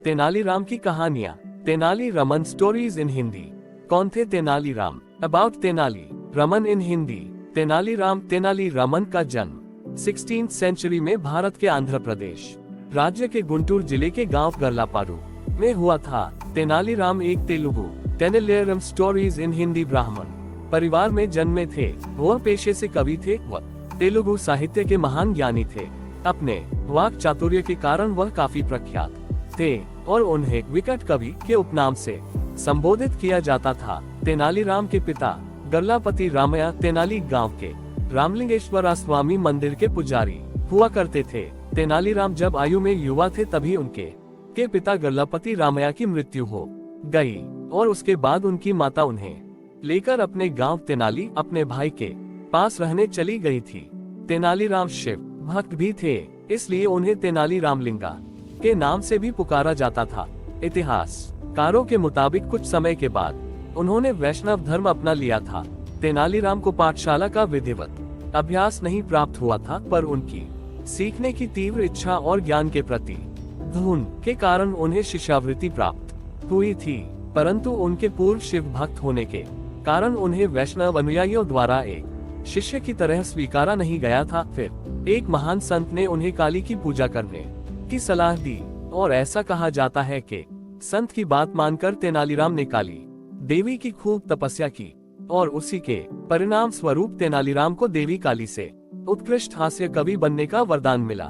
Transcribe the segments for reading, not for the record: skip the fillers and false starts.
तेनालीराम की कहानियां। Tenali Raman stories in Hindi. कौन थे तेनालीराम? अबाउट तेनाली रमन इन हिंदी। तेनाली रमन का जन्म 16th सेंचुरी में भारत के आंध्र प्रदेश राज्य के गुंटूर जिले के गांव गरलापारू में हुआ था। तेनालीराम एक तेलुगु तेनालीराम स्टोरीज इन हिंदी ब्राह्मण परिवार में जन्मे थे। वह पेशे से कवि थे। वह तेलुगु साहित्य के महान ज्ञानी थे। अपने वाक चातुर्य के कारण वह काफी प्रख्यात थे और उन्हें विकट कवि के उपनाम से संबोधित किया जाता था। तेनालीराम के पिता गरलापति रामैया तेनाली गांव के रामलिंगेश्वरा स्वामी मंदिर के पुजारी हुआ करते थे। तेनालीराम जब आयु में युवा थे तभी उनके पिता गरलापति रामैया की मृत्यु हो गई और उसके बाद उनकी माता उन्हें लेकर अपने गांव तेनाली अपने भाई के पास रहने चली गई थी। तेनालीराम शिव भक्त भी थे, इसलिए उन्हें तेनाली रामलिंगा के नाम से भी पुकारा जाता था। इतिहासकारों के मुताबिक कुछ समय के बाद उन्होंने वैष्णव धर्म अपना लिया था। तेनालीराम को पाठशाला का विधिवत अभ्यास नहीं प्राप्त हुआ था, पर उनकी सीखने की तीव्र इच्छा और ज्ञान के प्रति धुन के कारण उन्हें शिष्यावृत्ति प्राप्त हुई थी। परंतु उनके पूर्व शिव भक्त होने के कारण उन्हें वैष्णव अनुयायियों द्वारा एक शिष्य की तरह स्वीकारा नहीं गया था। फिर एक महान संत ने उन्हें काली की पूजा करने की सलाह दी और ऐसा कहा जाता है कि संत की बात मानकर तेनालीराम ने काली देवी की खूब तपस्या की और उसी के परिणाम स्वरूप तेनालीराम को देवी काली से उत्कृष्ट हास्य कवि बनने का वरदान मिला।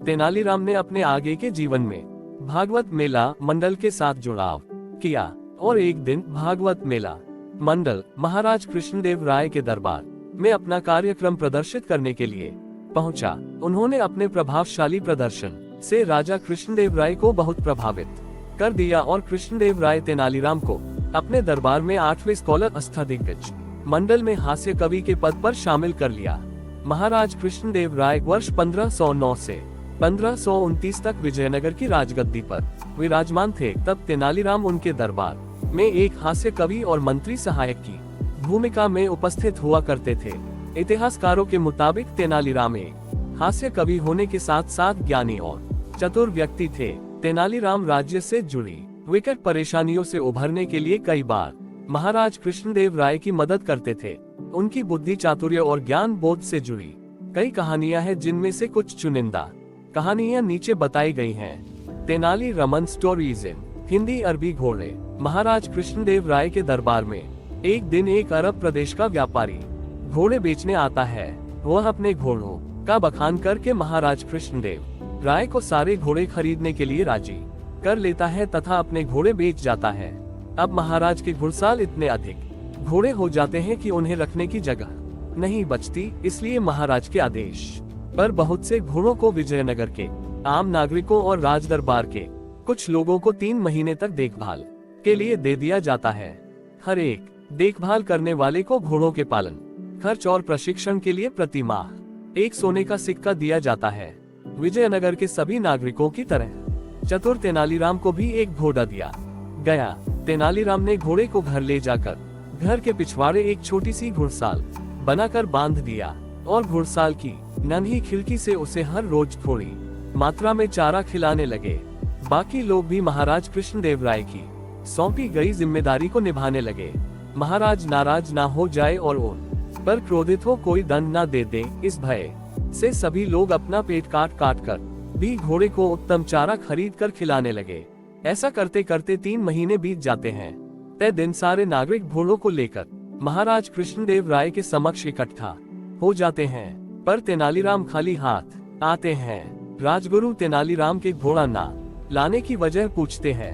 तेनालीराम ने अपने आगे के जीवन में भागवत मेला मंडल के साथ जुड़ाव किया और एक दिन भागवत मेला मंडल महाराज कृष्णदेव राय के दरबार में अपना कार्यक्रम प्रदर्शित करने के लिए पहुंचा। उन्होंने अपने प्रभावशाली प्रदर्शन से राजा कृष्णदेव राय को बहुत प्रभावित कर दिया और कृष्णदेव राय तेनालीराम को अपने दरबार में 8वें स्कॉलर अष्टादिग्गज मंडल में हास्य कवि के पद पर शामिल कर लिया। महाराज कृष्णदेव राय वर्ष 1509 से 1529 तक विजयनगर की राजगद्दी पर विराजमान थे। तब तेनालीराम उनके दरबार में एक हास्य कवि और मंत्री सहायक की भूमिका में उपस्थित हुआ करते थे। इतिहासकारों के मुताबिक तेनालीराम एक हास्य कवि होने के साथ साथ ज्ञानी और चतुर व्यक्ति थे। तेनालीराम राज्य से जुड़ी विकट परेशानियों से उभरने के लिए कई बार महाराज कृष्णदेव राय की मदद करते थे। उनकी बुद्धि चातुर्य और ज्ञान बोध से जुड़ी कई कहानियां हैं, जिनमें से कुछ चुनिंदा कहानियां नीचे बताई गई हैं। Tenali Raman stories in Hindi. अरबी घोड़े। महाराज कृष्णदेव राय के दरबार में एक दिन एक अरब प्रदेश का व्यापारी घोड़े बेचने आता है। वह अपने घोड़ों का बखान करके महाराज कृष्णदेव राय को सारे घोड़े खरीदने के लिए राजी कर लेता है तथा अपने घोड़े बेच जाता है। अब महाराज के घुड़साल इतने अधिक घोड़े हो जाते हैं कि उन्हें रखने की जगह नहीं बचती, इसलिए महाराज के आदेश पर बहुत से घोड़ों को विजयनगर के आम नागरिकों और राजदरबार के कुछ लोगों को 3 महीने तक देखभाल के लिए दे दिया जाता है। हर एक देखभाल करने वाले को घोड़ों के पालन खर्च और प्रशिक्षण के लिए प्रति माह 1 सोने का सिक्का दिया जाता है। विजयनगर के सभी नागरिकों की तरह चतुर तेनालीराम को भी एक घोड़ा दिया गया। तेनालीराम ने घोड़े को घर ले जाकर घर के पिछवाड़े एक छोटी सी घुड़साल बनाकर बांध दिया और घुड़साल की नन्ही खिड़की से उसे हर रोज थोड़ी मात्रा में चारा खिलाने लगे। बाकी लोग भी महाराज कृष्णदेव राय की सौंपी गई जिम्मेदारी को निभाने लगे। महाराज नाराज ना हो जाए और उन पर क्रोधित हो कोई दंड न दे दे, इस भय से सभी लोग अपना पेट काट काट कर भी घोड़े को उत्तम चारा खरीद कर खिलाने लगे। ऐसा करते करते 3 महीने बीत जाते हैं। तय दिन सारे नागरिक घोड़ों को लेकर महाराज कृष्णदेव राय के समक्ष इकट्ठा हो जाते हैं, पर तेनालीराम खाली हाथ आते हैं। राजगुरु तेनालीराम के घोड़ा ना लाने की वजह पूछते हैं।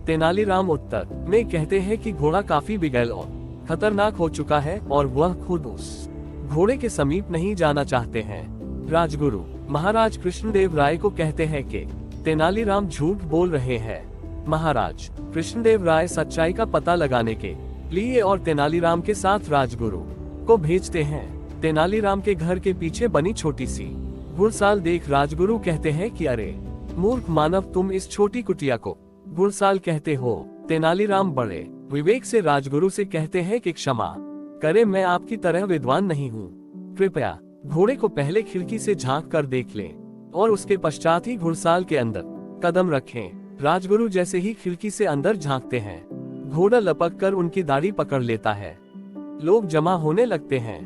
तेनालीराम उत्तर में कहते हैं कि घोड़ा काफी बिगड़ और खतरनाक हो चुका है और वह खुद उस घोड़े के समीप नहीं जाना चाहते हैं। राजगुरु महाराज कृष्णदेव राय को कहते हैं कि तेनालीराम झूठ बोल रहे हैं। महाराज कृष्णदेव राय सच्चाई का पता लगाने के लिए और तेनालीराम के साथ राजगुरु को भेजते हैं। तेनालीराम के घर के पीछे बनी छोटी सी घुड़साल देख राजगुरु कहते हैं कि अरे मूर्ख मानव, तुम इस छोटी कुटिया को घुड़साल कहते हो। तेनालीराम बड़े विवेक से राजगुरु से कहते हैं कि क्षमा करे, मैं आपकी तरह विद्वान नहीं हूँ। कृपया घोड़े को पहले खिड़की से झांक कर देख लें और उसके पश्चात ही घुड़साल के अंदर कदम रखें। राजगुरु जैसे ही खिड़की से अंदर झांकते हैं, घोड़ा लपक कर उनकी दाढ़ी पकड़ लेता है। लोग जमा होने लगते हैं।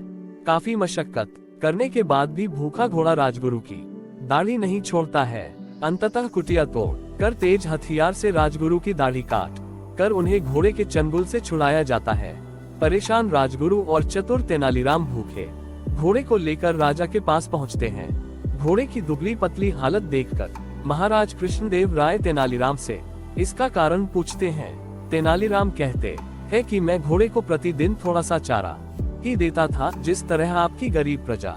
काफी मशक्कत करने के बाद भी भूखा घोड़ा राजगुरु की दाढ़ी नहीं छोड़ता है। अंततः कुटिया तोड़ कर तेज हथियार से राजगुरु की दाढ़ी काट कर उन्हें घोड़े के चंगुल से छुड़ाया जाता है। परेशान राजगुरु और चतुर तेनालीराम भूखे घोड़े को लेकर राजा के पास पहुंचते हैं। घोड़े की दुबली पतली हालत देखकर महाराज कृष्णदेव राय तेनालीराम से इसका कारण पूछते हैं। तेनालीराम कहते हैं कि मैं घोड़े को प्रतिदिन थोड़ा सा चारा ही देता था, जिस तरह आपकी गरीब प्रजा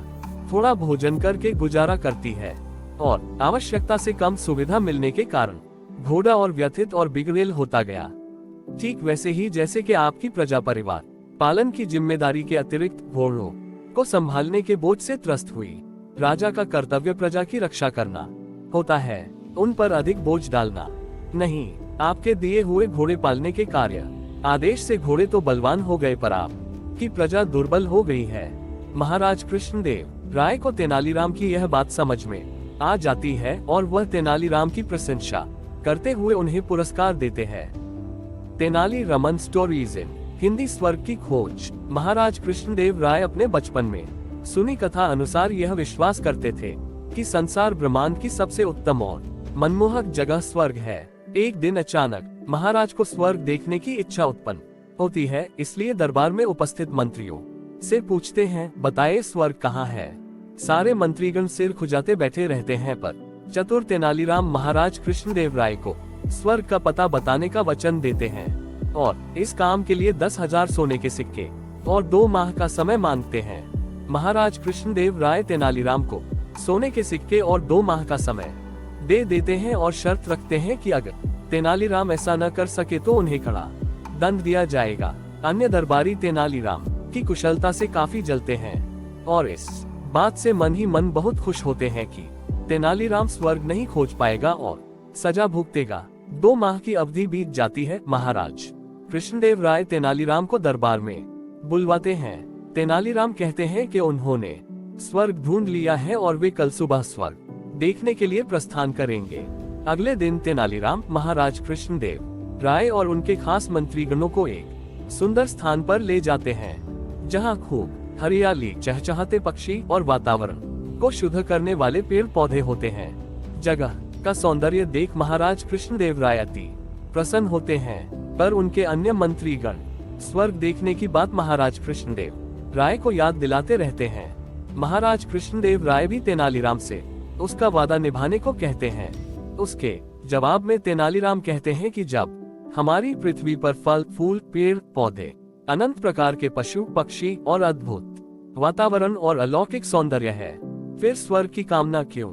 थोड़ा भोजन करके गुजारा करती है, और आवश्यकता से कम सुविधा मिलने के कारण घोड़ा और व्यथित और बिगड़ेल होता गया। ठीक वैसे ही जैसे कि आपकी प्रजा परिवार पालन की जिम्मेदारी के अतिरिक्त घोड़ों को संभालने के बोझ से त्रस्त हुई। राजा का कर्तव्य प्रजा की रक्षा करना होता है, उन पर अधिक बोझ डालना नहीं। आपके दिए हुए घोड़े पालने के कार्य आदेश से घोड़े तो बलवान हो गए, पर आप की प्रजा दुर्बल हो गई है। महाराज कृष्णदेव राय को तेनालीराम की यह बात समझ में आ जाती है और वह तेनालीराम की प्रशंसा करते हुए उन्हें पुरस्कार देते हैं। तेनाली रमन स्टोरीज इन हिंदी स्वर्ग की खोज। महाराज कृष्णदेव राय अपने बचपन में सुनी कथा अनुसार यह विश्वास करते थे कि संसार ब्रह्मांड की सबसे उत्तम और मनमोहक जगह स्वर्ग है। एक दिन अचानक महाराज को स्वर्ग देखने की इच्छा उत्पन्न होती है, इसलिए दरबार में उपस्थित मंत्रियों से पूछते हैं, बताइए स्वर्ग कहाँ है। सारे मंत्रीगण सिर खुजाते बैठे रहते हैं, पर चतुर तेनालीराम महाराज कृष्णदेव राय को स्वर्ग का पता बताने का वचन देते हैं और इस काम के लिए 10,000 सोने के सिक्के और 2 माह का समय मांगते हैं। महाराज कृष्णदेव राय तेनालीराम को सोने के सिक्के और 2 माह का समय दे देते हैं और शर्त रखते हैं कि अगर तेनालीराम ऐसा न कर सके तो उन्हें कड़ा दंड दिया जाएगा। अन्य दरबारी तेनालीराम की कुशलता से काफी जलते हैं और इस बात से मन ही मन बहुत खुश होते हैं कि तेनालीराम स्वर्ग नहीं खोज पाएगा और सजा भुगतेगा। 2 माह की अवधि बीत जाती है। महाराज कृष्णदेव राय तेनालीराम को दरबार में बुलवाते हैं। तेनालीराम कहते हैं कि उन्होंने स्वर्ग ढूंढ लिया है और वे कल सुबह स्वर्ग देखने के लिए प्रस्थान करेंगे। अगले दिन तेनालीराम महाराज कृष्णदेव राय और उनके खास मंत्रीगणों को एक सुंदर स्थान पर ले जाते हैं, जहां खूब हरियाली, चहचहाते पक्षी और वातावरण को शुद्ध करने वाले पेड़ पौधे होते हैं। जगह का सौंदर्य देख महाराज कृष्णदेव राय अति प्रसन्न होते हैं, पर उनके अन्य मंत्रीगण स्वर्ग देखने की बात महाराज कृष्णदेव राय को याद दिलाते रहते हैं। महाराज कृष्णदेव राय भी तेनालीराम से उसका वादा निभाने को कहते हैं। उसके जवाब में तेनालीराम कहते हैं कि जब हमारी पृथ्वी पर फल, फूल, पेड़ पौधे, अनंत प्रकार के पशु पक्षी और अद्भुत वातावरण और अलौकिक सौंदर्य है, फिर स्वर्ग की कामना क्यों,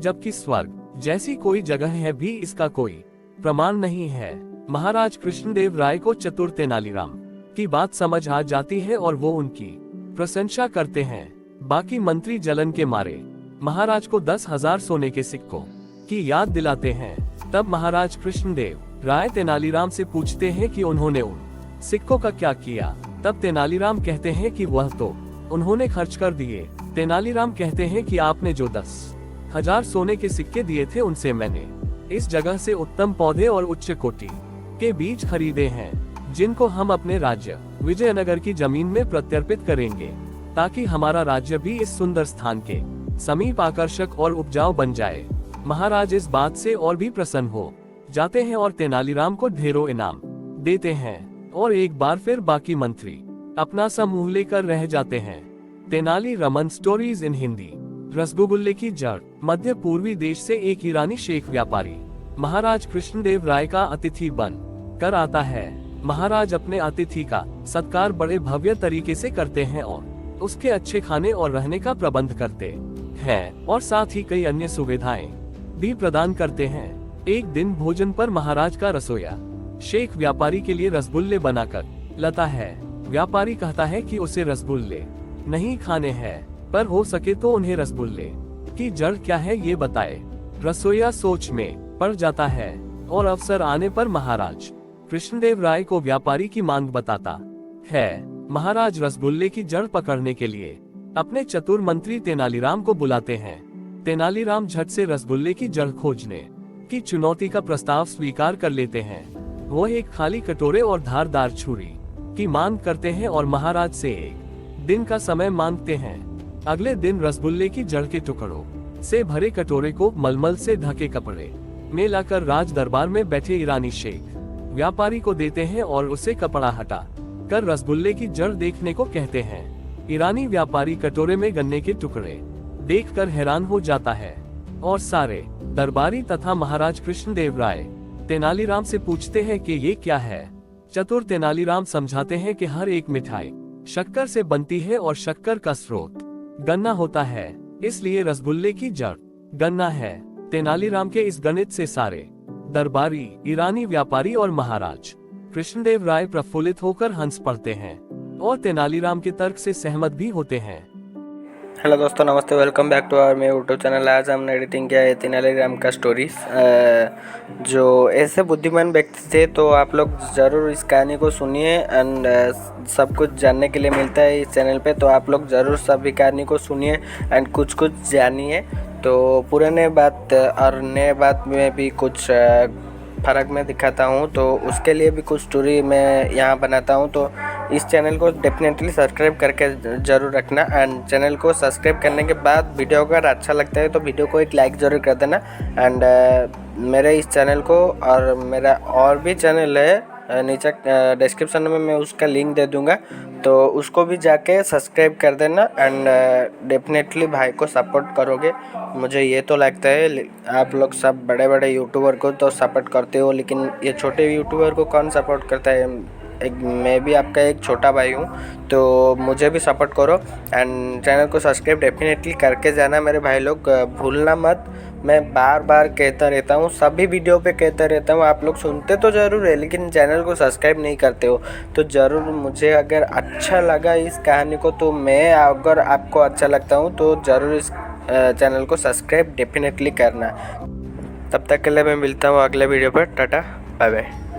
जबकि स्वर्ग जैसी कोई जगह है भी इसका कोई प्रमाण नहीं है। महाराज कृष्णदेव राय को चतुर तेनालीराम की बात समझ आ जाती है और वो उनकी प्रशंसा करते हैं। बाकी मंत्री जलन के मारे महाराज को 10,000 सोने के सिक्कों की याद दिलाते हैं। तब महाराज कृष्णदेव राय तेनालीराम से पूछते हैं कि उन्होंने उन सिक्कों का क्या किया। तब तेनालीराम कहते हैं कि वह तो उन्होंने खर्च कर दिए। तेनालीराम कहते हैं कि आपने जो 10,000 सोने के सिक्के दिए थे उनसे मैंने इस जगह से उत्तम पौधे और उच्च कोटि के बीज खरीदे हैं, जिनको हम अपने राज्य विजयनगर की जमीन में प्रत्यर्पित करेंगे, ताकि हमारा राज्य भी इस सुंदर स्थान के समीप आकर्षक और उपजाऊ बन जाए। महाराज इस बात से और भी प्रसन्न हो जाते हैं और तेनालीराम को ढेरों इनाम देते हैं और एक बार फिर बाकी मंत्री अपना समूह लेकर रह जाते हैं। Tenali Raman stories in Hindi. रसगुल्ले की जड़। मध्य पूर्वी देश से एक ईरानी शेख व्यापारी महाराज कृष्णदेव राय का अतिथि बन कर आता है। महाराज अपने अतिथि का सत्कार बड़े भव्य तरीके से करते हैं और उसके अच्छे खाने और रहने का प्रबंध करते हैं और साथ ही कई अन्य सुविधाएं भी प्रदान करते हैं। एक दिन भोजन पर महाराज का रसोइया शेख व्यापारी के लिए रसगुल्ले बनाकर लाता है। व्यापारी कहता है कि उसे रसगुल्ले नहीं खाने हैं, पर हो सके तो उन्हें रसगुल्ले की जड़ क्या है ये बताए। रसोइया सोच में पड़ जाता है और अवसर आने पर महाराज कृष्णदेव राय को व्यापारी की मांग बताता है। महाराज रसगुल्ले की जड़ पकड़ने के लिए अपने चतुर मंत्री तेनालीराम को बुलाते हैं। तेनालीराम झट से रसगुल्ले की जड़ खोजने की चुनौती का प्रस्ताव स्वीकार कर लेते हैं। वो एक खाली कटोरे और धारदार छुरी की मांग करते हैं और महाराज से एक दिन का समय मांगते हैं। अगले दिन रसगुल्ले की जड़ के टुकड़ों से भरे कटोरे को मलमल से ढके कपड़े में लाकर राज दरबार में बैठे ईरानी शेख व्यापारी को देते हैं और उसे कपड़ा हटा कर रसगुल्ले की जड़ देखने को कहते हैं। ईरानी व्यापारी कटोरे में गन्ने के टुकड़े देखकर हैरान हो जाता है और सारे दरबारी तथा महाराज कृष्णदेव राय तेनालीराम से पूछते हैं कि ये क्या है। चतुर तेनालीराम समझाते हैं कि हर एक मिठाई शक्कर से बनती है और शक्कर का स्रोत गन्ना होता है, इसलिए रसगुल्ले की जड़ गन्ना है। तेनालीराम के इस गणित से सारे दरबारी, ईरानी व्यापारी और महाराज कृष्णदेव राय प्रफुल्लित होकर हंस पड़ते हैं और तेनालीराम के तर्क से सहमत भी होते हैं। हेलो दोस्तों, नमस्ते, वेलकम बैक टू आवर मेरे यूट्यूब चैनल। आज हमने एडिटिंग किया है तेनालीराम का स्टोरीज। जो ऐसे बुद्धिमान व्यक्ति थे, तो आप लोग ज़रूर इस कहानी को सुनिए एंड सब कुछ जानने के लिए मिलता है इस चैनल पे। तो आप लोग ज़रूर सभी कहानी को सुनिए एंड कुछ कुछ जानिए। तो पुराने बात और नए बात में भी कुछ फ़र्क मैं दिखाता हूँ, तो उसके लिए भी कुछ स्टोरी मैं यहाँ बनाता हूँ। तो इस चैनल को डेफिनेटली सब्सक्राइब करके ज़रूर रखना एंड चैनल को सब्सक्राइब करने के बाद वीडियो अगर अच्छा लगता है तो वीडियो को एक लाइक ज़रूर कर देना। एंड मेरे इस चैनल को और मेरा और भी चैनल है नीचे डिस्क्रिप्शन में मैं उसका लिंक दे दूँगा, तो उसको भी जाके सब्सक्राइब कर देना एंड डेफिनेटली भाई को सपोर्ट करोगे। मुझे ये तो लगता है आप लोग सब बड़े बड़े यूट्यूबर को तो सपोर्ट करते हो, लेकिन ये छोटे यूट्यूबर को कौन सपोर्ट करता है। मैं भी आपका एक छोटा भाई हूँ, तो मुझे भी सपोर्ट करो एंड चैनल को सब्सक्राइब डेफिनेटली करके जाना मेरे भाई लोग, भूलना मत। मैं बार बार कहता रहता हूँ, सभी वीडियो पे कहता रहता हूँ, आप लोग सुनते तो ज़रूर है लेकिन चैनल को सब्सक्राइब नहीं करते हो। तो ज़रूर मुझे अगर अच्छा लगा इस कहानी को, तो मैं अगर आपको अच्छा लगता हूँ तो ज़रूर इस चैनल को सब्सक्राइब डेफिनेटली करना। तब तक के लिए मैं मिलता हूँ अगले वीडियो पर। Tata, bye bye.